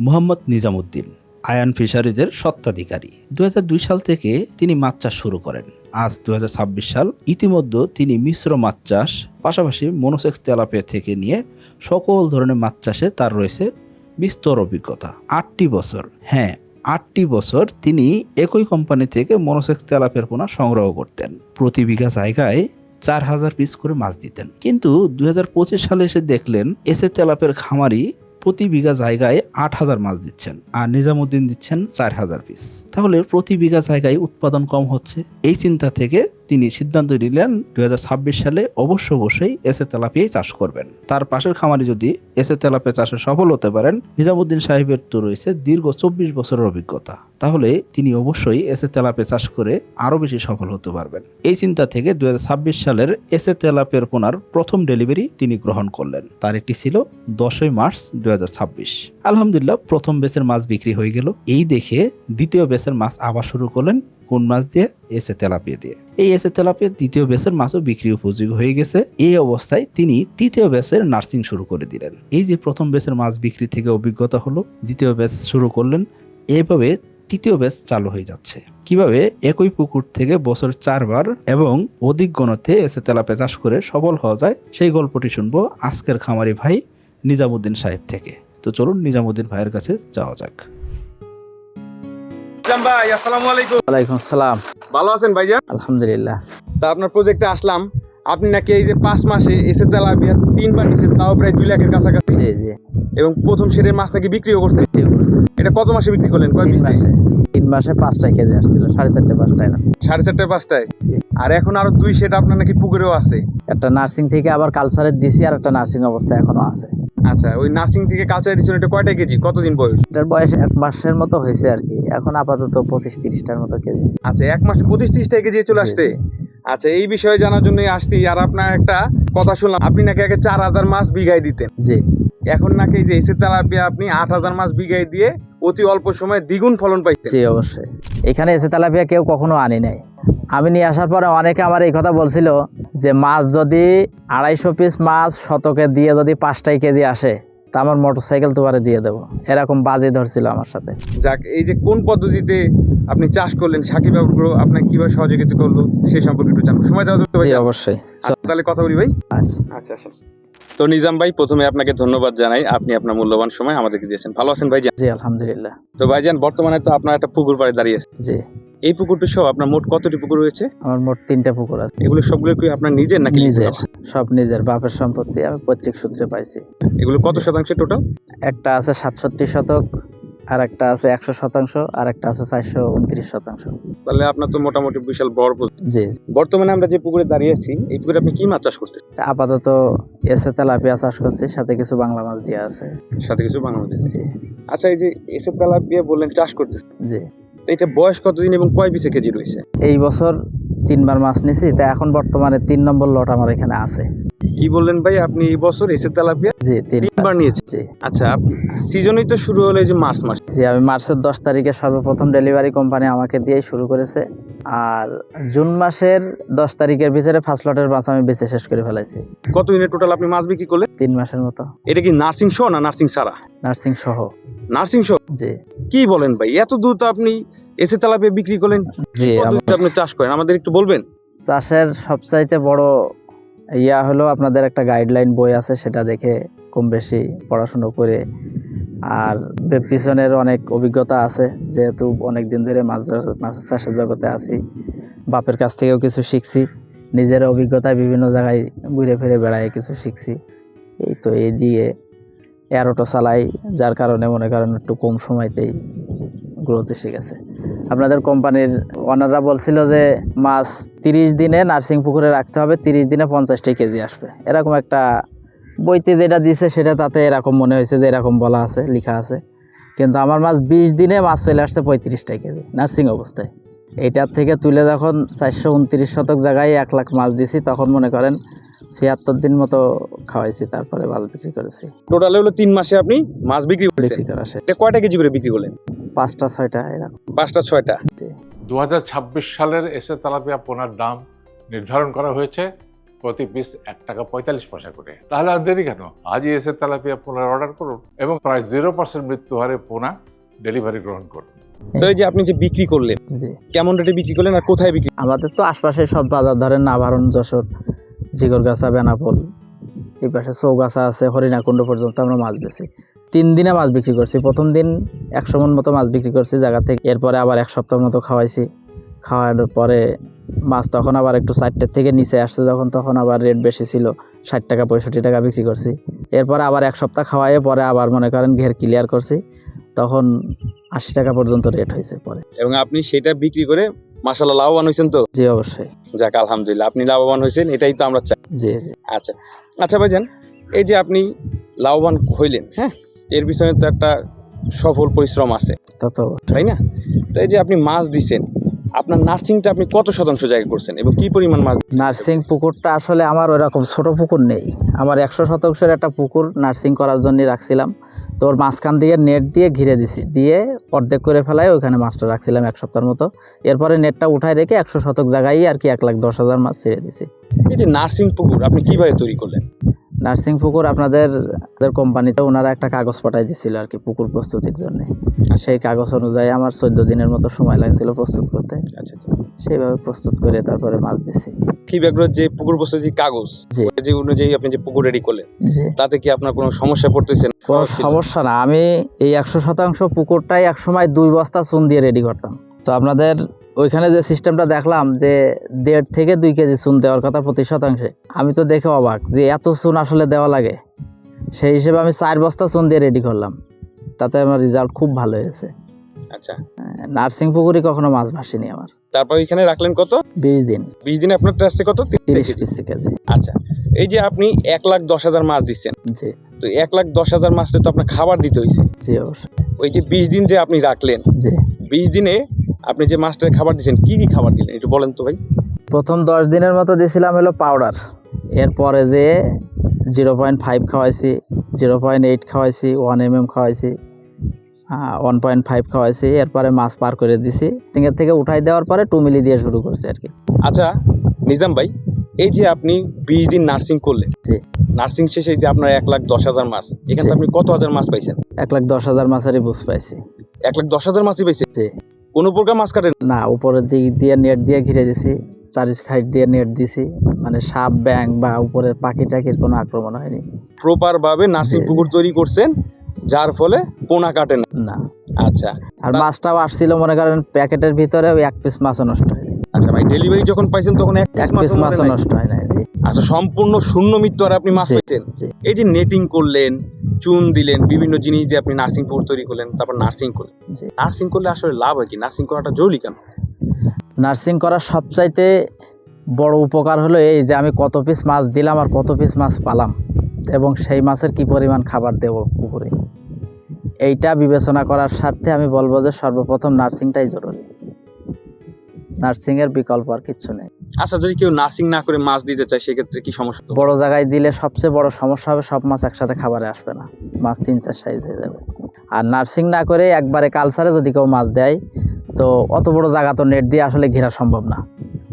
মোহাম্মদ নিজামুদ্দিন আয়ান ফিশারিজের স্বত্বাধিকারী। 2002 সাল থেকে তিনি মাছ চাষ শুরু করেন। আজ 2026 সাল। ইতিমধ্যে তিনি মিশ্র মাছ চাষ পাশাপাশি মনোসেক্স তেলাপিয়া থেকে নিয়ে সকল ধরনের মাছ চাষে তার রয়েছে বিস্তর অভিজ্ঞতা। 8টি বছর, হ্যাঁ 8টি বছর তিনি একই কোম্পানি থেকে মনোসেক্স তেলাপিয়ার পোনা সংগ্রহ করতেন। প্রতি বিঘা জায়গায় 4000 পিস করে মাছ দিতেন। কিন্তু 2025 সালে এসে দেখলেন এসে তেলাপিয়ার খামারি প্রতি বিঘা জায়গায় 8000 মাছ দিচ্ছেন আর নিজামুদ্দিন দিচ্ছেন 4000 পিস। তাহলে প্রতি বিঘা জায়গায় উৎপাদন কম হচ্ছে। এই চিন্তা থেকে তিনি সিদ্ধান্ত নিলেন 2026 সালে অবশ্যই এসে তেলাপিয়াই চাষ করবেন। তার পাশের খামারি যদি এসে তেলাপিয়া চাষে সফল হতে পারেন, নিজামুদ্দিন সাহেবের তো রয়েছে দীর্ঘ 24 বছরের অভিজ্ঞতা, তাহলে তিনি অবশ্যই এসে তেলাপিয়া চাষ করে আরো বেশি সফল হতে পারবেন। এই চিন্তা থেকে 2026 সালের এসে তেলাপিয়ার পোনার প্রথম ডেলিভারি তিনি গ্রহণ করলেন। তারিখটি ছিল 10 মার্চ 2026। আলহামদুলিল্লাহ প্রথম ব্যাচের মাছ বিক্রি হয়ে গেল। এই দেখে দ্বিতীয় ব্যাচের মাছ আবার শুরু করলেন। কোন মাছ দিয়ে? এসে তেলাপিয়া দিয়ে। এই এসে তেলাপিয়া দ্বিতীয় ব্যাচের মাছও বিক্রি উপযোগী হয়ে গেছে। এই অবস্থায় তিনি তৃতীয় ব্যাচের নার্সিং শুরু করে দিলেন। এই যে প্রথম ব্যাচের মাছ বিক্রি থেকে অভিজ্ঞতা হলো, দ্বিতীয় ব্যাচ শুরু করলেন। এইভাবে তৃতীয় ব্যাচ চালু হয়ে যাচ্ছে। কিভাবে একই পুকুর থেকে বছর 4 বার এবং অধিক গণতে এসে তেলাপিয়া চাষ করে সফল হওয়া যায়, সেই গল্পটি শুনবো আজকের খামারি ভাই নিজামুদ্দিন সাহেব থেকে। তো চলুন নিজামুদ্দিন ভাইয়ের কাছে যাওয়া যাক। ভাই আসসালামু আলাইকুম। ওয়ালাইকুম আসসালাম। ভালো আছেন ভাইজান? আলহামদুলিল্লাহ। তা আপনার প্রজেক্টে আসলাম, আপনি নাকি এই যে 5 মাসে এসে তেলাপিয়া 3 বার নিছেন, তাও প্রায় 2 লাখের কাছাকাছি। জি জি। এবং প্রথম সেরের মাছ নাকি বিক্রিও করছেন। এটা কত মাসে বিক্রি করলেন? কয় পিসে? 3 মাসে 5টায় কেজি আসছিল, 4.5 5টায় না, 4.5 5টায়। জি। আর এখন আরো 2 সেট আপনার নাকি পুকুরেও আছে। একটা নার্সিং থেকে আবার কালচারে দিছি, আর একটা নার্সিং অবস্থায় এখনো আছে। আচ্ছা, ওই নার্সিং থেকে কালচারে দিছেন, এটা কয়টা কেজি, কতদিন বয়স? এটার বয়স 1 মাসের মতো হয়েছে আর কি। এখন আপাতত 25-30টার মতো কেজি। আচ্ছা, 1 মাসে 25-30টা কেজি চলে আসছে। আচ্ছা, এই বিষয়ে জানার জন্যই আসছি। আর আপনার একটা কথা শুনলাম, আপনি নাকি আগে 4000 মাছ বিঘায় দিতেন। জি। এখন নাকি যে এসে তেলাপিয়া আপনি 8000 মাছ বিঘায় দিয়ে অতি অল্প সময়ে দ্বিগুণ ফলন পাইছেন। জি অবশ্যই। এখানে এসে তেলাপিয়া কেউ কখনো আনি নাই। আমি নিয়ে আসার পরে অনেকে আমার এই কথা বলছিল যে মাছ যদি 250 পিস মাছ শতকে দিয়ে যদি 5টাই কেজি আসে, তা আমার মোটরসাইকেল তোমারে দিয়ে দেবো, এরকম বাজি ধরছিল আমার সাথে। যাক, এই যে কোন পদ্ধতিতে আপনি চাষ করলেন, সাকিব বাবু আপনাকে কিভাবে সহযোগিতা করলো সেই সম্পর্কে একটু জানবো। সময় দেওয়া যাবে? জি অবশ্যই। তাহলে কথা বলি ভাই। আচ্ছা আসুন। তো নিজাম ভাই, প্রথমে আপনাকে ধন্যবাদ জানাই, আপনি আপনার মূল্যবান সময় আমাদেরকে দিয়েছেন। ভালো আছেন ভাইজান? জি আলহামদুলিল্লাহ। তো ভাইজান, বর্তমানে তো আপনার একটা পুকুর পাড়ে দাঁড়িয়ে আছে। জি। এই পুকুরটি সহ আপনার মোট কতটি পুকুর রয়েছে? আমার মোট 3টা পুকুর আছে। এগুলো সবগুলো কি আপনার নিজের নাকি? নিজের, সব নিজের, বাপের সম্পত্তি, আমি পৈতৃক সূত্রে পাইছি। এগুলো কত শতাংশ টোটাল? একটা আছে 67 শতক, আর একটা আছে 100 শতাংশ, আর একটা আছে 429 শতাংশ। তাহলে আপনার তো মোটামুটি বিশাল বড় পুকুর। জি। বর্তমানে আমরা যে পুকুরে দাঁড়িয়ে আছি, এই পুকুরে আপনি কি মাছ চাষ করতেছেন? আপাতত এসে তেলাপিয়া চাষ করছি, সাথে কিছু বাংলা মাছ দেওয়া আছে। সাথে কিছু বাংলা মাছ। জি। আচ্ছা, এই যে এসে তেলাপিয়া বললেন চাষ করতেছেন, জি। এটা বয়স কতদিন এবং কয় পিসে কেজি রয়েছে? এই বছর 3 বার মাছ নিছি, তা এখন বর্তমানে 3 নম্বর লট আমার এখানে আছে। কি বললেন ভাই, আপনি এই বছর এসে তেলাপিয়া জি 3 বার নিয়েছেন? জি। আচ্ছা, সিজনই তো শুরু হলো এই যে মার্চ মাস। জি, আমি মার্চের 10 তারিখে সর্বপ্রথম ডেলিভারি কোম্পানি আমাকে দিয়েই শুরু করেছে, আর জুন মাসের 10 তারিখের ভিতরে ফার্স্ট লটের মাছ আমি বেচে শেষ করে ফেলাইছি। কতদিনে টোটাল আপনি মাছ বিক্রি করলেন? 3 মাসের মতো। এটা কি নার্সিং সহ না নার্সিং ছাড়া? নার্সিং সহ। নার্সিং সহ? জি। কি বলেন ভাই, এত দ্রুত আপনি এসে তেলাপিয়া বিক্রি করলেন? জি। আপনি চাষ করেন, আমাদের একটু বলবেন? চাষের সবচাইতে বড় হলো আপনাদের একটা গাইডলাইন বই আছে, সেটা দেখে কম বেশি পড়াশুনো করে, আর পিছনের অনেক অভিজ্ঞতা আছে, যেহেতু অনেক দিন ধরে মাছ চাষের জগতে আছি। বাপের কাছ থেকেও কিছু শিখছি, নিজের অভিজ্ঞতায় বিভিন্ন জায়গায় ঘুরে ফিরে বেড়ায় কিছু শিখছি। এই তো এই দিয়ে এরোটো চালাই, যার কারণে মনে করেন একটু কম সময়তেই গ্রোথ এসে গেছে। আপনাদের কোম্পানির ওনাররা বলছিল যে মাছ 30 দিনে নার্সিং পুকুরে রাখতে হবে, 30 দিনে 50টা কেজি আসবে, এরকম একটা বইতে যেটা দিয়েছে সেটা তাতে এরকম মনে হয়েছে যে এরকম বলা আছে, লেখা আছে। কিন্তু আমার মাছ 20 দিনে মাছ চলে আসছে 35টা কেজি নার্সিং অবস্থায়। এইটার থেকে তুলে যখন 429 শতক জায়গায় 1 লাখ মাছ দিছি, তখন মনে করেন 76 দিন মতো খাওয়াইছি, তারপরে মাছ বিক্রি করেছি। টোটাল হলো 3 মাসে আপনি মাছ বিক্রি করা শেষ। কয়টা কেজি করে বিক্রি করলেন? 5টা 6টা এরকম। 5টা 6টা। 2026 সালের এসে তেলাপিয়া পোনার দাম নির্ধারণ করা হয়েছে প্রতি পিস 1 টাকা 45 পয়সা করে। তাহলে আর দেরি কেন, আজই এসে তেলাপিয়া পোনার অর্ডার করুন এবং প্রায় 0% মৃত্যু হারে পোনা ডেলিভারি গ্রহণ করুন। তো এই যে আপনি যে বিক্রি করলেন, জি কেমন রেটে বিক্রি করলেন আর কোথায় বিক্রি? আমাদের তো আশপাশে সব বাজার ধরেন নাভারণ, যশোর, জিগরগাছা, বেনাপোল, এই পাশে চৌগাছা আছে, হরিণাকুণ্ড পর্যন্ত আমরা মাছ বেছি। 3 দিনে মাছ বিক্রি করছি। প্রথম দিন 100 মণ মতো মাছ বিক্রি করছি জায়গা থেকে। এরপরে আবার 1 সপ্তাহ মতো খাওয়াইছি। খাওয়ানোর পরে মাছ তখন আবার একটু 60 থেকে নিচে আসছে যখন, তখন আবার রেট বেশি ছিল, 60 টাকা 65 টাকা বিক্রি করছি। এরপরে আবার 1 সপ্তাহ খাওয়াইয়ে পরে আবার মনে করেন ঘের ক্লিয়ার করছি, তখন 80 টাকা পর্যন্ত রেট হয়েছে পরে। এবং আপনি সেটা বিক্রি করে মাশাআল্লাহ লাভবান হয়েছেন তো? জি অবশ্যই। যাক আলহামদুলিল্লাহ, আপনি লাভবান হয়েছেন, এটাই তো আমরা চাই। জি জি। আচ্ছা আচ্ছা ভাইজান, এই যে আপনি লাভবান হইলেন, হ্যাঁ, এর পিছনে তো একটা সফল পরিশ্রম আছে, তত তাই না? তো এই যে আপনি মাছ দিছেন, আপনার নার্সিংটা আপনি কত শতাংশ জায়গা করছেন এবং কি পরিমাণ মাছ? নার্সিং পুকুরটা আসলে আমার ওইরকম ছোট পুকুর নেই। আমার 100 শতাংশের একটা পুকুর নার্সিং করার জন্য রাখছিলাম। তো ওর মাঝখান দিয়ে নেট দিয়ে ঘিরে দিছি, দিয়ে অর্ধেক করে ফেলায় ওইখানে মাছটা রাখছিলাম 1 সপ্তাহের মতো। এরপরে নেটটা উঠায় রেখে 100 শতক জায়গায় আর কি 1,10,000 মাছ ছেড়ে দিছি। এই যে নার্সিং পুকুর আপনি কিভাবে তৈরি করলেন? নার্সিং পুকুর আপনাদের কোম্পানিতে ওনারা একটা কাগজ পাঠাই দিছিল আর কি পুকুর প্রস্তুতির জন্য। সেই কাগজ অনুযায়ী আমার 14 দিনের মতো সময় লাগছিল প্রস্তুত করতে। আচ্ছা আচ্ছা, সেইভাবে প্রস্তুত করে তারপরে মাছ দিছি। কি ব্যাপার যে পুকুর প্রস্তুতি কাগজ, জি। ওই যে অনুযায়ী আপনি যে পুকুর রেডি করলেন, জি, তাতে কি আপনার কোনো সমস্যা পড়তেছেন? কোনো সমস্যা না। আমি এই 100 শতাংশ পুকুরটাই একসময় 2 বস্তা চুন দিয়ে রেডি করতাম। তো আপনাদের ওইখানে যে সিস্টেমটা দেখলাম যে 1.5 থেকে 2 কেজি চুন দেওয়ার কথা প্রতি শতাংশে, আমি তো দেখে অবাক যে এত চুন আসলে দেওয়া লাগে। সেই হিসেবে আমি 4 বস্তা চুন দিয়ে রেডি করলাম, তাতে আমার রেজাল্ট খুব ভালো হয়েছে। আচ্ছা, নার্সিং পুকুরে কখনো মাছ ভাসেনি আমার। তারপর এখানে রাখলেন কত? 20 দিন। 20 দিনে আপনার আসছে কত? 30 পিস কেজি। আচ্ছা, এই যে আপনি 1,10,000 মাছ দিচ্ছেন, জি তো 1,10,000 মাছটা তো আপনার খাবার দিতে হয়েছে। জি অবশ্যই। ওই যে 20 দিন যে আপনি রাখলেন, জি। 20 দিনে আপনি যে মাছটার খাবার দিচ্ছেন, কি কি খাবার দিলেন একটু বলেন তো ভাই? প্রথম 10 দিনের মতো দিয়েছিলাম হলো পাউডার। এরপরে যে 0.5 খাওয়াইছি, 0.8 খাওয়াইছি, 1 mm খাওয়াইছি, 1.5 খাওয়াইছি। এরপরে মাছ পার করে দিছি। টিঙের থেকে উঠাই দেওয়ার পরে 2 মিলি দিয়ে শুরু করছি আর কি। আচ্ছা নিজাম ভাই, এই যে আপনি 20 দিন নার্সিং করলেন, জি। নার্সিং শেষে যে আপনার 1,10,000 মাছ, এখানে জি। আপনি কত হাজার মাছ পাইছেন? 1,10,000 মাছেরই বুঝ পাইছি। 1,10,000 মাছই পাইছেন? জি। কোনো প্রকার মাছ কাটেন? না, উপরের দিক দিয়ে নেট দিয়ে ঘিরে দিছি, 4 সাইড দিয়ে নেট দিছি, মানে সাপ, ব্যাং বা উপরের পাখি টাকির কোনো আক্রমণ হয়নি। প্রপার ভাবে নার্সিং জি, জি। পুকুর তৈরি করছেন, যার ফলে পোনা কাটেন না। আচ্ছা, আর মাছটাও আসছিল মনে করেন প্যাকেটের ভিতরে, ওই 1 পিস মাছও নষ্ট হয়নি। আচ্ছা ভাই, ডেলিভারি যখন পাইছেন তখন 1 1 পিস মাছও নষ্ট হয় নাই। জি আচ্ছা, সম্পূর্ণ শূন্য মৃত্যু আর আপনি মাছ জি, পাইছেন। জি। এই যে নেটিং করলেন, চুন দিলেন, বিভিন্ন জিনিস দিয়ে আপনি নার্সিং পুকুর তৈরি করলেন, তারপর নার্সিং করলেন। জি। নার্সিং করলে আসলে লাভ হয় কি? নার্সিং করাটা জরুরি কেন? নার্সিং করার সবচাইতে বড় উপকার হলো এই যে আমি কত পিস মাছ দিলাম আর কত পিস মাছ পালাম, এবং সেই মাছের কি পরিমাণ খাবার দেব পুকুরে, এইটা বিবেচনা করার স্বার্থে আমি বলবো যে সর্বপ্রথম নার্সিংটাই জরুরি। নার্সিংয়ের বিকল্প আর কিচ্ছু নেই। আচ্ছা, যদি কেউ নার্সিং না করে মাছ দিতে চায় সেক্ষেত্রে কি সমস্যা? বড় জায়গায় দিলে সবচেয়ে বড় সমস্যা হবে সব মাছ একসাথে খাবারে আসবে না, মাছ 3-4 সাইজ হয়ে যাবে। আর নার্সিং না করে একবারে কালচারে যদি কেউ মাছ দেয়, তো অত বড় জায়গা তো নেট দিয়ে আসলে ঘেরা সম্ভব না।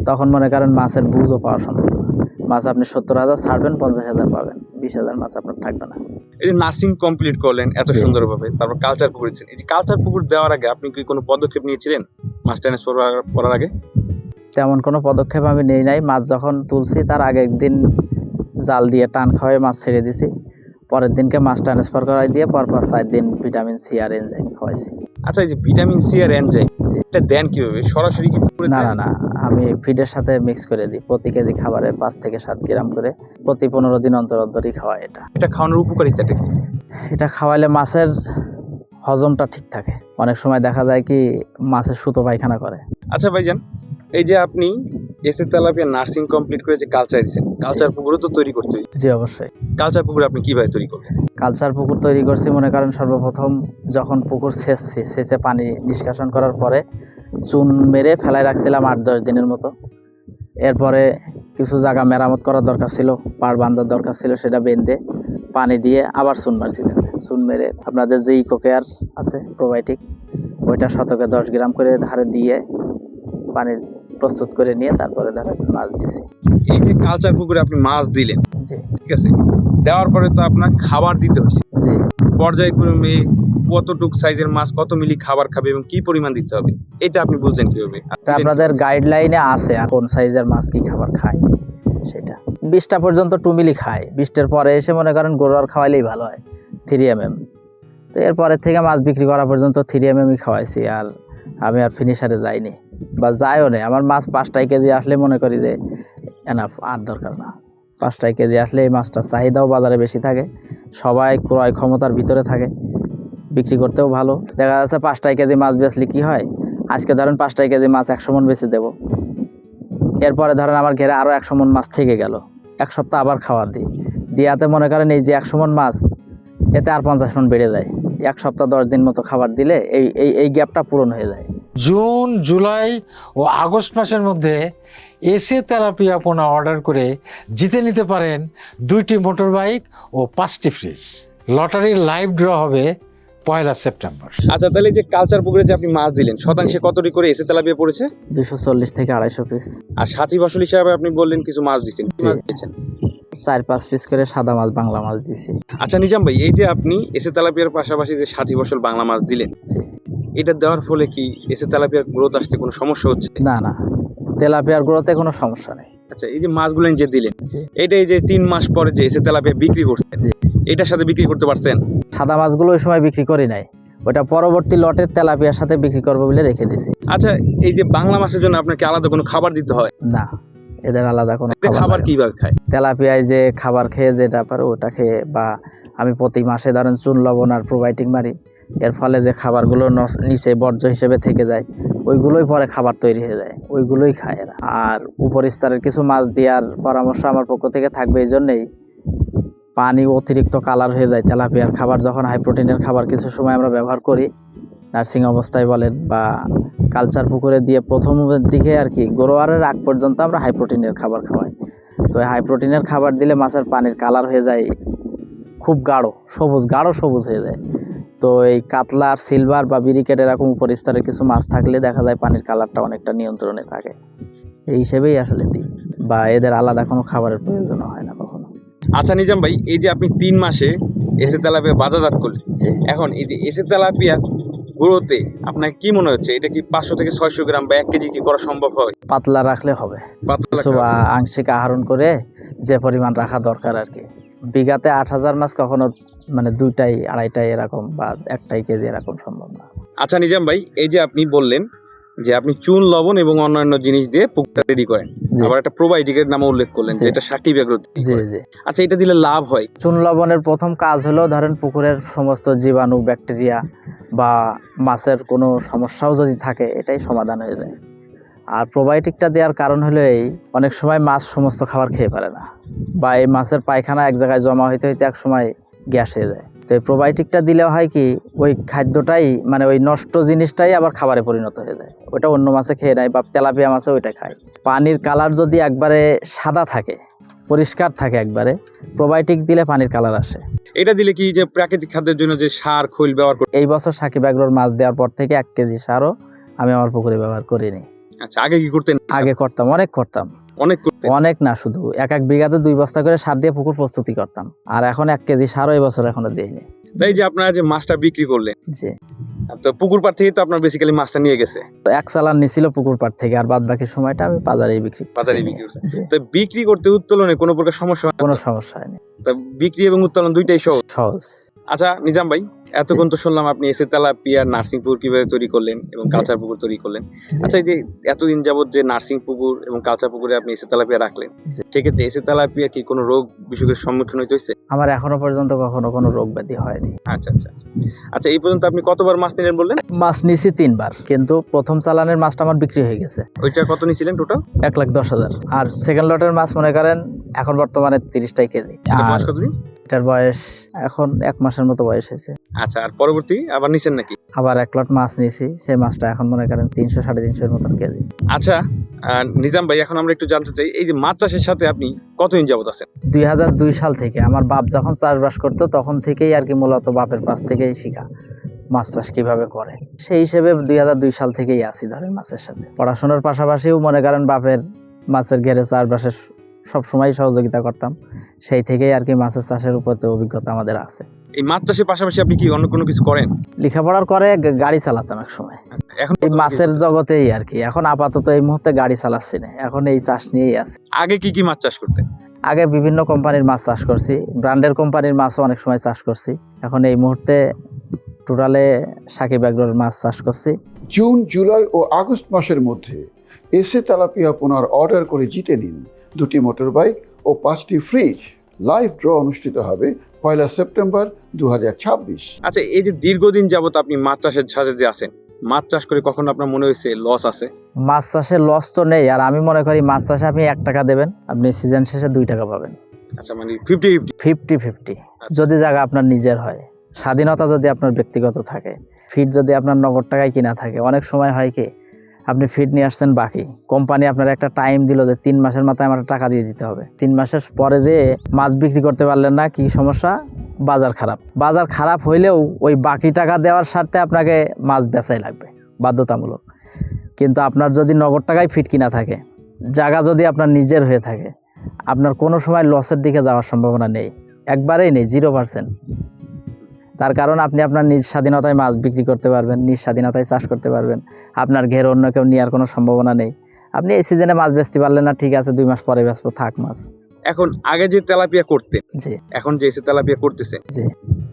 তখন মনে করেন মাছের বুঝও পাওয়া সম্ভব না। মাছ আপনি 70,000 ছাড়বেন, 50,000 পাবেন, 20,000 মাছ আপনার থাকবে না। এই যে নার্সিং কমপ্লিট করলেন এত জি। সুন্দরভাবে, তারপর কালচার পুকুর দিচ্ছেন। এই যে কালচার পুকুর দেওয়ার আগে আপনি কি কোনো পদক্ষেপ নিয়েছিলেন মাছ ট্রান্সফার করার আগে? তেমন কোনো পদক্ষেপ আমি নেই নাই। মাছ যখন তুলছি তার আগের দিন জাল দিয়ে টান খাওয়াই মাছ ছেড়ে দিছি। পরের দিনকে মাছ ট্রান্সফার করাই দিয়ে পরপর 4 দিন ভিটামিন সি আর এনজাইম খাওয়াইছি। আচ্ছা, এই যে ভিটামিন সি আর এনজাইম, জি। এটা দেন কিভাবে? সরাসরি কি পুকুরে না দেন? না না, আমি ফিডের সাথে মিক্স করে দিই। প্রতি কেজি খাবারে 5 থেকে 7 গ্রাম করে প্রতি 15 দিন অন্তর অন্তরই খাওয়াই। এটা খাওয়ানোর উপকারিতাটা কি? এটা খাওয়াইলে মাছের হজমটা ঠিক থাকে। অনেক সময় দেখা যায় কি মাছের সুতো পায়খানা করে। আচ্ছা ভাইজান, এই যে আপনি এসে তেলাপিয়া নার্সিং কমপ্লিট করে যে কালচার দিচ্ছেন, কালচার পুকুরও তো তৈরি করতে হয়েছে। জি অবশ্যই। কালচার পুকুর আপনি কিভাবে তৈরি করবেন? কালচার পুকুর তৈরি করছি মনে করেন সর্বপ্রথম যখন পুকুর সেচে পানি নিষ্কাশন করার পরে চুন মেরে ফেলায় রাখছিলাম 8-10 দিনের মতো। এরপরে কিছু জায়গা মেরামত করার দরকার ছিল, পাড় বাঁধার দরকার ছিল, সেটা বেঁধে পানি দিয়ে আবার চুন মারছি। চুন মেরে আপনাদের যে ইকো কেয়ার আছে প্রোবায়োটিক, ওইটা শতকে 10 গ্রাম করে ধারে দিয়ে পানি প্রস্তুত করে নিয়ে তারপরে ধরেন মাছ দিছি। এই যে কালচার পুকুরে আপনি মাছ দিলেন, জি ঠিক আছে, দেওয়ার পরে তো আপনার খাবার দিতে হয়েছে। জি পর্যায়ক্রমে কতটুক সাইজের মাছ কত মিলি খাবার খাবে এবং কি পরিমাণ দিতে হবে, এটা আপনি বুঝলেন কিভাবে? এটা আপনাদের গাইডলাইনে আছে আর কোন সাইজের মাছ কি খাবার খায় সেটা। 20টা পর্যন্ত 2 মিলি খায়, 20টার পরে এসে মনে করেন গোড়ার খাওয়াইলেই ভালো হয় 3 mm। তো এরপরে থেকে মাছ বিক্রি করা পর্যন্ত 3 mm খাওয়াইছি, আর আমি আর ফিনিশারে যাইনি বা যাইও নেই। আমার মাছ 5টাই কেজি আসলে মনে করি যে এনাফ, আর দরকার না। 5টাই কেজি আসলে এই মাছটার চাহিদাও বাজারে বেশি থাকে, সবাই ক্রয় ক্ষমতার ভিতরে থাকে, বিক্রি করতেও ভালো। দেখা যাচ্ছে 5টাই কেজি মাছ বেচলে কি হয়, আজকে ধরেন 5টাই কেজি মাছ 100 মণ বেচে দেবো, এরপরে ধরেন আমার ঘেরে আরও 100 মণ মাছ থেকে গেল, এক সপ্তাহ আবার খাওয়া দিই, দিয়াতে মনে করেন এই যে 100 মণ মাছ এতে আর 50 মণ বেড়ে যায়। এক সপ্তাহ 10 দিন মতো খাবার দিলে এই এই এই গ্যাপটা পূরণ হয়ে যায়। জুন, জুলাই ও আগস্ট মাসের মধ্যে এসে তেলাপিয়া পোনা অর্ডার করে জিতে নিতে পারেন 2টি মোটর বাইক ও 5টি ফ্রিজ। লটারির লাইভ ড্র হবে 1 সেপ্টেম্বর। আচ্ছা, তাহলে যে কালচার পুকুরে যে আপনি মাছ দিলেন, শতাংশে কতটি করে এসে তেলাপিয়া পড়েছে? 240 থেকে 250 পিস। আর সাথী ফসল হিসাবে আপনি বললেন কিছু মাছ দিচ্ছেন, জি। 4-5 পিস করে সাদা মাছ, বাংলা মাছ দিছি। আচ্ছা নিজাম ভাই, এই যে আপনি এসে তেলাপিয়ার পাশাপাশি যে সাথী ফসল বাংলা মাছ দিলেন, জি। এটা দেওয়ার ফলে কি এসে তেলাপিয়ার গ্রোথ আসতে কোনো সমস্যা হচ্ছে? না না, তেলাপিয়ার গ্রোথে কোনো সমস্যা নেই। আচ্ছা, এই যে মাছগুলো যে দিলেন, জি এটাই যে 3 মাস পরে যে এসে তেলাপিয়া বিক্রি করছেন, জি। এটার সাথে বিক্রি করতে পারছেন? সাদা মাছগুলো ওই সময় বিক্রি করি নাই, ওটা পরবর্তী লটের তেলাপিয়ার সাথে বিক্রি করবো বলে রেখে দিয়েছি। আচ্ছা, এই যে বাংলা মাছের জন্য আপনাকে আলাদা কোনো খাবার দিতে হয়? না, এদের আলাদা কোনো এতে খাবার কিভাবে খায়? তেলাপিয়ায় যে খাবার খেয়ে যেটা পারে ওটা খেয়ে, বা আমি প্রতি মাসে ধরেন চুন, লবণ আর প্রোবায়োটিক মারি, এর ফলে যে খাবারগুলো নিচে বর্জ্য হিসেবে থেকে যায় ওইগুলোই পরে খাবার তৈরি হয়ে যায়, ওইগুলোই খায় এরা। আর উপর স্তরের কিছু মাছ দেওয়ার পরামর্শ আমার পক্ষ থেকে থাকবে, এই জন্যেই পানি অতিরিক্ত কালার হয়ে যায় তেলাপিয়ার খাবার যখন হাই প্রোটিনের খাবার কিছু সময় আমরা ব্যবহার করি নার্সিং অবস্থায় বলেন বা কালচার পুকুরে দিয়ে প্রথমের দিকে আর কি গ্রোয়ারের আগ পর্যন্ত আমরা হাই প্রোটিনের খাবার খাওয়াই। তো হাই প্রোটিনের খাবার দিলে মাছের পানির কালার হয়ে যায় খুব গাঢ় সবুজ হয়ে যায়। তো এই কাতলা, সিলভার বা বিরিকেট এরকম উপর স্তরের কিছু মাছ থাকলে দেখা যায় পানির কালারটা অনেকটা নিয়ন্ত্রণে থাকে, এই হিসেবেই আসলে দিই, বা এদের আলাদা কোনো খাবারের প্রয়োজন হয় না কখনো। আচ্ছা নিজাম ভাই, এই যে আপনি 3 মাসে এসে তেলাপিয়া বাজারজাত করলেন, জি। এখন এই যে এসে তেলাপিয়া গুঁড়োতে আপনার কি মনে হচ্ছে, এটা কি 500 থেকে 600 গ্রাম বা 1 কেজি কি করা সম্ভব হয়? পাতলা রাখলে হবে, পাতলা কিছু রাখা? আংশিক আহরণ করে যে পরিমাণ রাখা দরকার আর কি। বিঘাতে 8000 মাছ কখনো মানে 2টাই 2.5টাই এরকম বা 1টাই কেজি এরকম সম্ভব না। আচ্ছা নিজাম ভাই, এই যে আপনি বললেন যে আপনি চুন, লবণ এবং অন্যান্য জিনিস দিয়ে পুকুরটা রেডি করেন, জি। আবার একটা প্রোবায়োটিকের নাম উল্লেখ করলেন জি। যেটা সাকিব এগ্রো তৈরি জি করে। জি। আচ্ছা, এটা দিলে লাভ হয়? চুন লবণের প্রথম কাজ হলো ধরেন পুকুরের সমস্ত জীবাণু, ব্যাকটেরিয়া বা মাছের কোনো সমস্যাও যদি থাকে এটাই সমাধান হয়ে যায়। আর প্রোবায়োটিকটা দেওয়ার কারণ হলো এই, অনেক সময় মাছ সমস্ত খাবার খেয়ে পারে না, বা এই মাছের পায়খানা এক জায়গায় জমা হইতে হইতে এক সময় গ্যাস হয়ে যায়। তো এই প্রোবায়োটিকটা দিলে হয় কি, ওই খাদ্যটাই মানে ওই নষ্ট জিনিসটাই আবার খাবারে পরিণত হয়ে যায়, ওটা অন্য মাছে খেয়ে নেয় বা তেলাপিয়া মাছে ওইটা খায়। পানির কালার যদি একবারে সাদা থাকে, পরিষ্কার থাকে একবারে, প্রোবায়োটিক দিলে পানির কালার আসে। এটা দিলে কি যে প্রাকৃতিক খাদ্যের জন্য যে সার খৈল ব্যবহার করে? এই বছর সাকিব এগ্রোর মাছ দেওয়ার পর থেকে 1 কেজি সারও আমি আমার পুকুরে ব্যবহার করিনি। আচ্ছা, আগে কি করতেন? আগে করতাম, অনেক করতাম, অনেক করতেন? অনেক না, শুধু এক বিঘাতে 2 বস্তা করে সার দিয়ে পুকুর প্রস্তুতি করতাম, আর এখন 1 কেজি সারও এই বছর এখনো দিইনি। তাই যে আপনারা যে মাছটা বিক্রি করলেন, জি। তো পুকুর পাড় থেকে তো আপনার বেসিক্যালি মাছটা নিয়ে গেছে, তো 1 চালান নিছিল পুকুর পাড় থেকে, আর বাদ বাকি সময়টা আমি বাজারেই বিক্রি করছি। বাজারে বিক্রি করছে। জি, তো বিক্রি করতে উত্তোলনে কোনো প্রকার সমস্যা হয় না? কোনো সমস্যা হয়নি, তো বিক্রি এবং উত্তোলন দুইটাই সহজ? সহজ। আচ্ছা নিজাম ভাই, এতক্ষণ তো শুনলাম আপনি এসে তেলাপিয়া নার্সিং পুকুর কিভাবে তৈরি করলেন এবং জি। কালচার পুকুর তৈরি করলেন। জি। আচ্ছা, এই যে এতদিন যাবত যে নার্সিং পুকুর এবং কালচার পুকুরে আপনি এসে তেলাপিয়া রাখলেন, জি। সেক্ষেত্রে এসে তেলাপিয়া কি কোনো রোগ বিসুখের সম্মুখীন হইতে হয়েছে? আমার এখনো পর্যন্ত কখনো কোনো রোগ ব্যাধি হয়নি। আচ্ছা আচ্ছা আচ্ছা, এই পর্যন্ত আপনি কতবার মাছ নিলেন বললেন? মাছ নিছি 3 বার, কিন্তু প্রথম চালানের মাছটা আমার বিক্রি হয়ে গেছে, ওইটা কত নিছিলেন টোটাল? 1,10,000। আর সেকেন্ড লটের মাছ মনে করেন এখন বর্তমানে 30টাই কেজি। আর বয়স কতদিন? এটার বয়স এখন 1 মাসের মতো বয়স হয়েছে। আচ্ছা, আর পরবর্তী আবার নিছেন নাকি? আবার 1 লট মাছ নিয়েছি, সেই মাছটা এখন মনে করেন 300-350 মতন কেজি। আচ্ছা নিজাম ভাই, এখন আমরা একটু জানতে চাই, এই যে মাছ চাষের সাথে আপনি কতদিন যাবত আছেন? 2002 সাল থেকে, আমার বাপ যখন চাষবাস করতো তখন থেকেই আর কি, মূলত বাপের কাছ থেকেই শিখা। মাছ চাষ কিভাবে করে। সেই হিসেবে 2002 সাল থেকেই আছি ধরেন মাছের সাথে। পড়াশোনার পাশাপাশিও মনে করেন বাপের মাছের ঘেরে চাষবাসে সবসময় সহযোগিতা করতাম, সেই থেকেই আর কি মাছের চাষের উপর তো অভিজ্ঞতা আমাদের আছে। এই মাছ চাষের পাশাপাশি আপনি কি অন্য কোনো কিছু করেন? লেখাপড়ার করে গাড়ি চালাতাম এক সময়, এখন এই মাছের জগতেই আর কি। এখন আপাতত এই মুহূর্তে গাড়ি চালাচ্ছি না, এখন এই চাষ নিয়েই আছে। আগে কি কি মাছ চাষ করতেন? আগে বিভিন্ন কোম্পানির মাছ চাষ করছি, ব্র্যান্ডের কোম্পানির মাছও অনেক সময় চাষ করছি। এখন এই মুহূর্তে টোটালে সাকিব এগ্রোর মাছ চাষ করছি। জুন, জুলাই ও আগস্ট মাসের মধ্যে এসএ তেলাপিয়া পোনার অর্ডার করে জিতে নিন 2টি মোটর বাইক ও 5টি ফ্রিজ। লাইভ ড্র অনুষ্ঠিত হবে 1 সেপ্টেম্বর 2026। আচ্ছা, এই যে দীর্ঘদিন যাবত আপনি মাছ চাষের সাথে যে আছেন, মাছ চাষ করে কখনো আপনার মনে হয়েছে লস আছে? মাছ চাষে লস তো নেই, আর আমি মনে করি মাছ চাষে আপনি 1 টাকা দেবেন, আপনি সিজন শেষে 2 টাকা পাবেন। আচ্ছা, মানে 50-50? 50-50 যদি জায়গা আপনার নিজের হয়, স্বাধীনতা যদি আপনার ব্যক্তিগত থাকে, ফিড যদি আপনার নগদ টাকায় কিনা থাকে। অনেক সময় হয় কি, আপনি ফিড নিয়ে আসছেন বাকি, কোম্পানি আপনার একটা টাইম দিল যে 3 মাসের মাথায় আমার টাকা দিয়ে দিতে হবে। 3 মাসের পরে দিয়ে মাছ বিক্রি করতে পারলেন না, কি সমস্যা? বাজার খারাপ। বাজার খারাপ হইলেও ওই বাকি টাকা দেওয়ার স্বার্থে আপনাকে মাছ বেচাই লাগবে, বাধ্যতামূলক। কিন্তু আপনার যদি নগদ টাকায় ফিড কিনা থাকে, জায়গা যদি আপনার নিজের হয়ে থাকে, আপনার কোনো সময় লসের দিকে যাওয়ার সম্ভাবনা নেই, একবারেই নেই, 0%। তার কারণ আপনি আপনার নিজ স্বাধীনতায় মাছ বিক্রি করতে পারবেন, নিজ স্বাধীনতায় চাষ করতে পারবেন। আপনার ঘের অন্য কেউ নেওয়ার কোনো সম্ভাবনা নেই। আপনি এই সিজনে মাছ বেচতে পারলেন না, ঠিক আছে, 2 মাস পরে বেচবো, থাক মাছ। এখন আগে যে তেলাপিয়া করতেন, জি এখন যে এসে তেলাপিয়া করতেছেন, জি।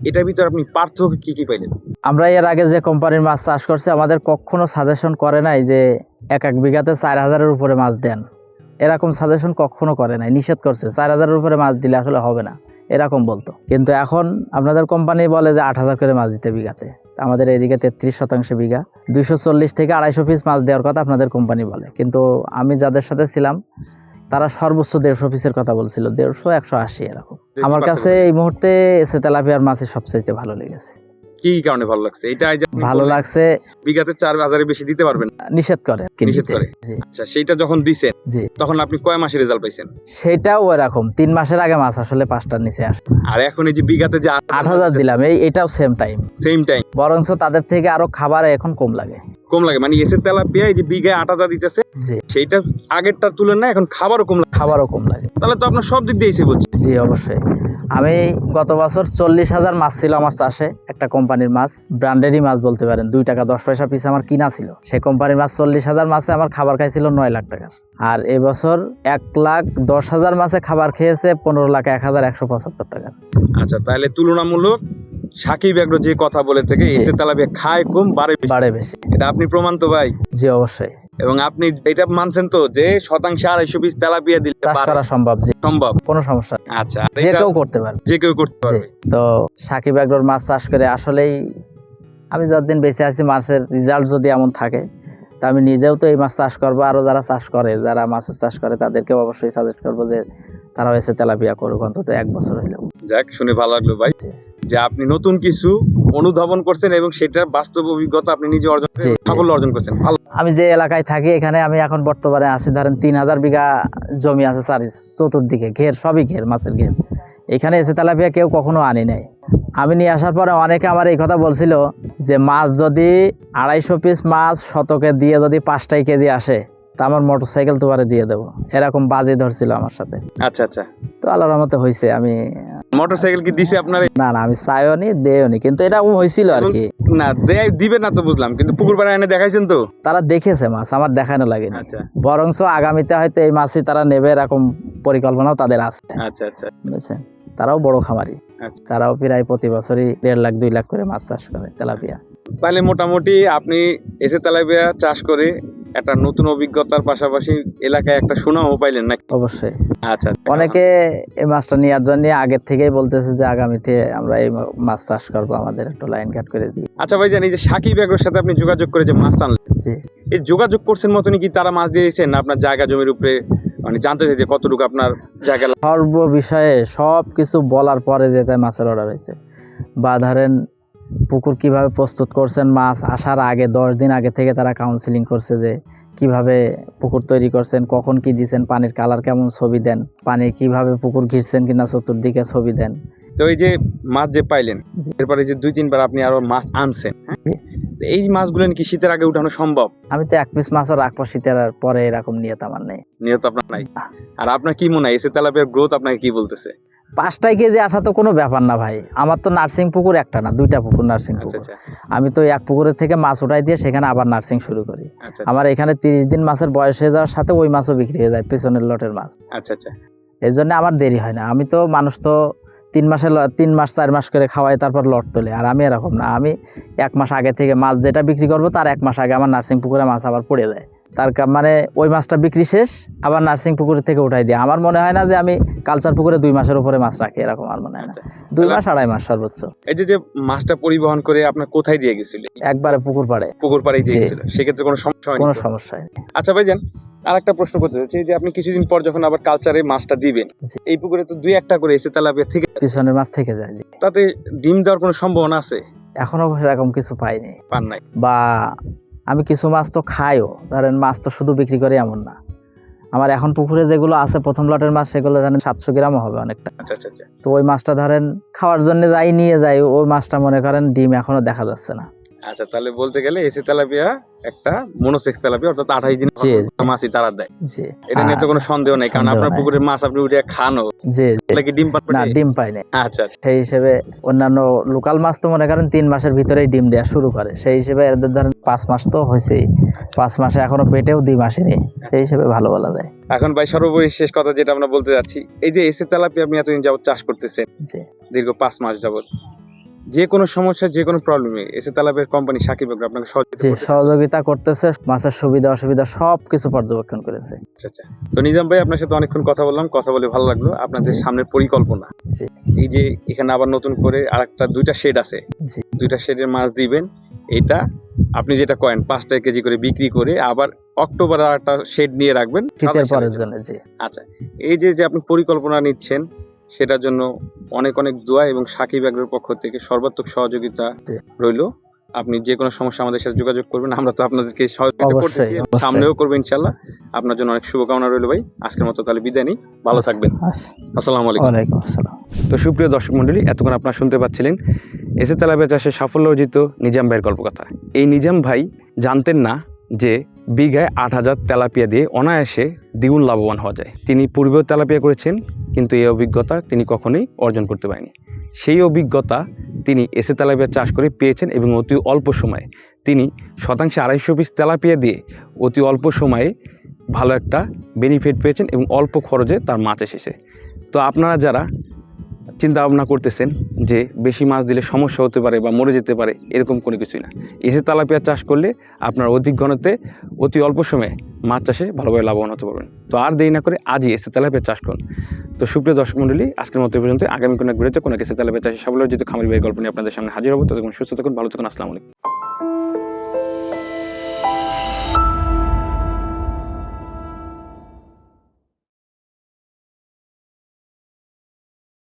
এটার ভিতরে আপনি পার্থক্য কি কি পাইলেন? আমরা এর আগে যে কোম্পানির মাছ চাষ করছি, আমাদের কখনো সাজেশন করে নাই যে 1 বিঘাতে 4000-এর উপরে মাছ দেন, এরকম সাজেশন কখনো করে নাই। নিষেধ করছে 4000-এর উপরে মাছ দিলে আসলে হবে না, এরকম বলতো। কিন্তু এখন আপনাদের কোম্পানি বলে যে 8000 করে মাছ দিতে বিঘাতে। আমাদের এইদিকে 33% বিঘা, 240 থেকে 250 পিস মাছ দেওয়ার কথা আপনাদের কোম্পানি বলে। কিন্তু আমি যাদের সাথে ছিলাম তারা সর্বোচ্চ 150 পিসের কথা বলছিল, 150, 180 এরকম। আমার কাছে এই মুহূর্তে এসে তেলাপিয়ার মাছই সবচেয়ে ভালো লেগেছে। কি কারণে ভালো লাগছে? এটা যে আপনি ভালো বললেন, লাগছে, বিঘাতে 4000-এর বেশি দিতে পারবেন না, নিষেধ করে নিষেধ করে। জি আচ্ছা, সেইটা যখন দিছেন জি। তখন আপনি কয় মাসে রেজাল্ট পাইছেন? সেটাও এরকম 3 মাসের আগে মাছ আসলে 5টার নিচে আসে। আর এখন এই যে বিঘাতে যে 8000 দিলাম, এটাও সেম টাইম, সেম টাইম, বরঞ্চ তাদের থেকে আরো খাবার এখন কম লাগে। কম লাগে? মানে এসে তেলাপিয়া এই যে বিঘায় 8000 দিতেছে, জি, সেইটা আগেরটার তুলনায় এখন খাবারও কম লাগে। খাবারও কম লাগে। তাহলে তো আপনার সব দিক দিয়ে এসে বলছে। জি অবশ্যই। আমি গত বছর 40,000 মাছ ছিল আমার চাষে, একটা কোম্পানির মাছ, ব্র্যান্ডেরই মাছ বলতে পারেন। 2 টাকা 10 পয়সা পিস আমার কিনা ছিল। সেই কোম্পানির মাছ 40,000 মাছে আমার খাবার খাইছিল 9 লাখ টাকার। আর এবছর 1,10,000 মাছে খাবার খেয়েছে 15,01,175 টাকা। আচ্ছা, তাহলে তুলনামূলক সাকিব এগ্রো যে কথা বলে থেকে জি। এসে তেলাপিয়া খায় কম বাড়ে বেশি, বাড়ে বেশি। এটা আপনি প্রমাণ তো ভাই। জি অবশ্যই। এবং আপনি এটা মানছেন তো যে শতাংশে 250 পিস তেলাপিয়া দিলে চাষ বাড়ে? করা সম্ভব, জি, সম্ভব। কোনো সমস্যা নেই। আচ্ছা, যে এটা কেউ করতে পারবে, যে কেউ করতে জি। পারবে। তো সাকিব এগ্রোর মাছ চাষ করে আসলেই আমি যতদিন বেঁচে আছি, মাছের রেজাল্ট যদি এমন থাকে, তা আমি নিজেও তো এই মাছ চাষ করবো। আরও যারা চাষ করে, যারা মাছের চাষ করে, তাদেরকেও অবশ্যই সাজেস্ট করবো যে তারাও এসে তেলাপিয়া করুক, অন্তত 1 বছর হইলেও। যাক, শুনে ভালো লাগলো ভাই জি। যে আপনি নতুন কিছু অনুধাবন করছেন এবং সেটার বাস্তব অভিজ্ঞতা আপনি নিজে অর্জন করে জি। সাফল্য অর্জন করছেন। ভালো। আমি যে এলাকায় থাকি, এখানে আমি এখন বর্তমানে আছি ধরেন 3000 বিঘা জমি আছে চতুর্দিকে, ঘের, সবই ঘের, মাছের ঘের। এখানে এসে তেলাপিয়া কেউ কখনো আনি নাই। আমি নিয়ে আসার পরে অনেকে আমার এই কথা বলছিল যে মাছ যদি 250 পিস মাছ শতকে দিয়ে যদি 5টাই কেজি আসে, তা আমার মোটরসাইকেল তোমারে দিয়ে দেবো, এরকম বাজি ধরছিল আমার সাথে। আচ্ছা আচ্ছা, তো আল্লাহর রহমতে হয়েছে। আমি মোটরসাইকেল কি দিছে আপনার? না না, আমি চাইও নি, দেও নি, কিন্তু এরকম হয়েছিল আর কি। না, দিবে না তো বুঝলাম, কিন্তু পুকুর পাড়ে এনে দেখাইছেন তো? তারা দেখেছে মাছ, আমার দেখানো লাগেনি। আচ্ছা বরঞ্চ আগামীতে হয়তো এই মাছই তারা নেবে, এরকম পরিকল্পনাও তাদের আছে, আচ্ছা আচ্ছা বুঝছেন। তারাও বড় খামারি, আচ্ছা। তারাও প্রায় প্রতি বছরই 1.5 লাখ 2 লাখ করে মাছ চাষ করে তেলাপিয়া। তাহলে মোটামুটি আপনি এসে তেলাপিয়া চাষ করে একটা নতুন অভিজ্ঞতার পাশাপাশি এলাকায় একটা সুনামও পাইলেন নাকি? অবশ্যই। আচ্ছা, অনেকে এই মাছটা নেওয়ার জন্য আগের থেকেই বলতেছে যে আগামীতে আমরা এই মাছ চাষ করবো, আমাদের একটু লাইন কাট করে দিই। আচ্ছা ভাই, জানি যে সাকিব এগ্রোর সাথে আপনি যোগাযোগ করে যে মাছ আনলেন, জি, এই যোগাযোগ করছেন মতনই কি তারা মাছ দিয়েছেন না আপনার জায়গা জমির উপরে, মানে জানতে চাই যে কতটুকু আপনার জায়গা? সর্ব বিষয়ে সব কিছু বলার পরে যে তাই মাছের অর্ডার হয়েছে। বা ধরেন পুকুর কিভাবে প্রস্তুত করছেন, মাছ আসার আগে 10 দিন আগে থেকে তারা কাউন্সিলিং করছে যে কিভাবে পুকুর তৈরি করছেন, কখন কি দিচ্ছেন, পানির কালার কেমন, ছবি দেন, পানি কিভাবে পুকুর ঘিরছেন কিনা চতুর্দিকে ছবি দেন, তো এই যে মাছ যে পাইলেন, জি। এরপরে যে 2-3 বার আপনি আরো মাছ আনছেন, হ্যাঁ? জি। তো এই মাছগুলো কি শীতের আগে উঠানো সম্ভব? আমি তো এক পিস মাছও রাখবো শীতের আর পরে, এরকম নিয়ত আমার নেই। নিয়ত আপনার নাই। আর আপনার কি মনে হয় এসে তেলাপিয়ার গ্রোথ আপনাকে কি বলতেছে? 5টাই কেজি আসা তো কোনো ব্যাপার না ভাই। আমার তো নার্সিং পুকুর একটা না, 2টা পুকুর নার্সিং আচ্ছা পুকুর। আচ্ছা আমি তো এক পুকুরের থেকে মাছ উঠাই দিয়ে সেখানে আবার নার্সিং শুরু করি। আচ্ছা আমার এখানে 30 দিন মাছের বয়স হয়ে যাওয়ার সাথে ওই মাছও বিক্রি হয়ে যায়, পিছনের লটের মাছ। আচ্ছা আচ্ছা এই জন্য আমার দেরি হয় না। আমি তো মানুষ তো 3 মাস 4 মাস করে খাওয়াই তারপর লট তোলে, আর আমি এরকম না। আমি 1 মাস আগে থেকে মাছ যেটা বিক্রি করবো তার 1 মাস আগে আমার নার্সিং পুকুরে মাছ আবার পড়ে যায়। মানে ওই মাছটা বিক্রি শেষ, আবার নার্সিং পুকুর থেকে উঠাই দিই। আমার মনে হয় না যে আমি কালচার পুকুরে 2 মাসের উপরে মাছ রাখি, এরকম আমার মনে হয় না। আচ্ছা। 2 মাস 2.5 মাস সর্বোচ্চ। এই যে মাছটা পরিবহন করে আপনার কোথায় দিয়ে গেছিল? একবারে পুকুর পাড়ে, পুকুর পাড়ে দিয়ে জি। গেছিল, সেক্ষেত্রে কোনো সমস্যা হয়নি কোনো তো? সমস্যা নেই। আচ্ছা ভাইজান, আর একটা প্রশ্ন করতে চাচ্ছি যে আপনি কিছুদিন পর যখন আবার কালচারে মাছটা দিবেন, জি। এই পুকুরে তো 2-1টা করে এসে তেলাপিয়া থেকে, পিছনের মাছ থেকে যায়, জি। তাতে ডিম দেওয়ার কোনো সম্ভাবনা আছে? এখনো সেরকম কিছু পাইনি। পান নাই? বা আমি কিছু মাছ তো খাইও, ধরেন মাছ তো শুধু বিক্রি করি এমন না। আমার এখন পুকুরে যেগুলো আছে প্রথম লটের মাছ, সেগুলো ধরেন 700 গ্রামও হবে অনেকটা। আচ্ছা আচ্ছা আচ্ছা তো ওই মাছটা ধরেন খাওয়ার জন্য যাই নিয়ে যাই, ওই মাছটা মনে করেন ডিম এখনো দেখা যাচ্ছে না। আচ্ছা, তাহলে বলতে গেলে এসে তেলাপিয়া একটা মনোসেক্স তেলাপিয়া, অর্থাৎ 28 দিন জি, মাছই তারা দেয়। জি। এটা নিয়ে তো আর কোনো সন্দেহ নেই, কারণ সন্দেহ আপনার নাই। পুকুরের মাছ আপনি উঠে খানো, জি, জি। তাহলে কি ডিম পারবে? না, ডিম পাইনি। আচ্ছা আচ্ছা সেই হিসেবে অন্যান্য লোকাল মাছ তো মনে করেন 3 মাসের ভিতরেই ডিম দেওয়া শুরু করে। সেই হিসেবে এদের ধরেন 5 মাস তো হয়েছেই, 5 মাসে এখনো পেটেও ডিম আসেনি। সেই হিসেবে ভালো বলা যায়। এখন ভাই সর্বোপরি শেষ কথা যেটা আমরা বলতে যাচ্ছি, এই যে এসে তেলাপিয়া আপনি এতদিন যাবত চাষ করতেছেন, জি, দীর্ঘ 5 মাস যাবত, যে কোনো সমস্যা যে কোনো প্রবলেমে এসে তেলাপিয়ার কোম্পানি সাকিব এগ্রো আপনাকে সহযোগিতা জি, করতেছে। সহযোগিতা করতেছে। মাছের সুবিধা অসুবিধা সব কিছু পর্যবেক্ষণ করেছে। আচ্ছা আচ্ছা। তো নিজাম ভাই, আপনার সাথে অনেকক্ষণ কথা বললাম, কথা বলে ভালো লাগলো। আপনাদের জি। সামনের পরিকল্পনা, জি। এই যে এখানে আবার নতুন করে আরেকটা 2টা শেড আছে, জি, 2টা শেডের মাছ দিবেন, এটা আপনি যেটা কয়েন 5 টাকা কেজি করে বিক্রি করে আবার অক্টোবরে একটা শেড নিয়ে রাখবেন শীতের 27 পরের সালের জন্য। জি, আচ্ছা, এই যে আপনি পরিকল্পনা নিচ্ছেন, সেটার জন্য অনেক অনেক দোয়া এবং সাকিব এগ্রোর পক্ষ থেকে সর্বাত্মক সহযোগিতা জি। রইলো। আপনি যে কোনো সমস্যা আমাদের সাথে যোগাযোগ করবেন, আমরা তো আপনাদেরকে সহযোগিতা অবশ্যই, করতেছি, অবশ্যই। সামনেও করবেন ইনশাল্লাহ। আপনার জন্য অনেক শুভকামনা রইলো ভাই। আজকের মতো তাহলে বিদায় নিই, ভালো থাকবেন। আচ্ছা, আসসালামু আলাইকুম। ওয়ালাইকুম আসসালাম। তো সুপ্রিয় দর্শক মণ্ডলী, এতক্ষণ আপনারা শুনতে পাচ্ছিলেন এসে তেলাপিয়া চাষে সাফল্য অর্জিত নিজাম ভাইয়ের গল্পকথা। এই নিজাম ভাই জানতেন না যে বিঘায় 8000 তেলাপিয়া দিয়ে অনায়াসে দ্বিগুণ লাভবান হওয়া যায়। তিনি পূর্বেও তেলাপিয়া করেছেন, কিন্তু এই অভিজ্ঞতা তিনি কখনোই অর্জন করতে পারেনি। সেই অভিজ্ঞতা তিনি এসে তেলাপিয়া চাষ করে পেয়েছেন এবং অতি অল্প সময়ে তিনি শতাংশে 250 পিস তেলাপিয়া দিয়ে অতি অল্প সময়ে ভালো একটা বেনিফিট পেয়েছেন এবং অল্প খরচে তার মাছ এসেছে। তো আপনারা যারা চিন্তা ভাবনা করতেছেন যে বেশি মাছ দিলে সমস্যা হতে পারে বা মরে যেতে পারে, এরকম কোনো কিছুই না। এসে তেলাপিয়া চাষ করলে আপনার অধিক ঘনত্বে অতি অল্প সময়ে মাছ চাষে ভালোভাবে লাভবান হতে পারবেন। তো আর দেরি না করে আজই এসে তেলাপিয়া চাষ করুন। তো সুপ্রিয় দর্শক মণ্ডলী, আজকের মতো পর্যন্ত। আগামী কোনো এক ভিডিওতে কোনো এসে তেলাপিয়া চাষে সাফল্য অর্জিত খামারি ভাইয়ের গল্প নিয়ে আপনাদের সামনে হাজির হবো। ততক্ষণ সুস্থ থাকুন, ভালো থাকুন। আসসালামু আলাইকুম।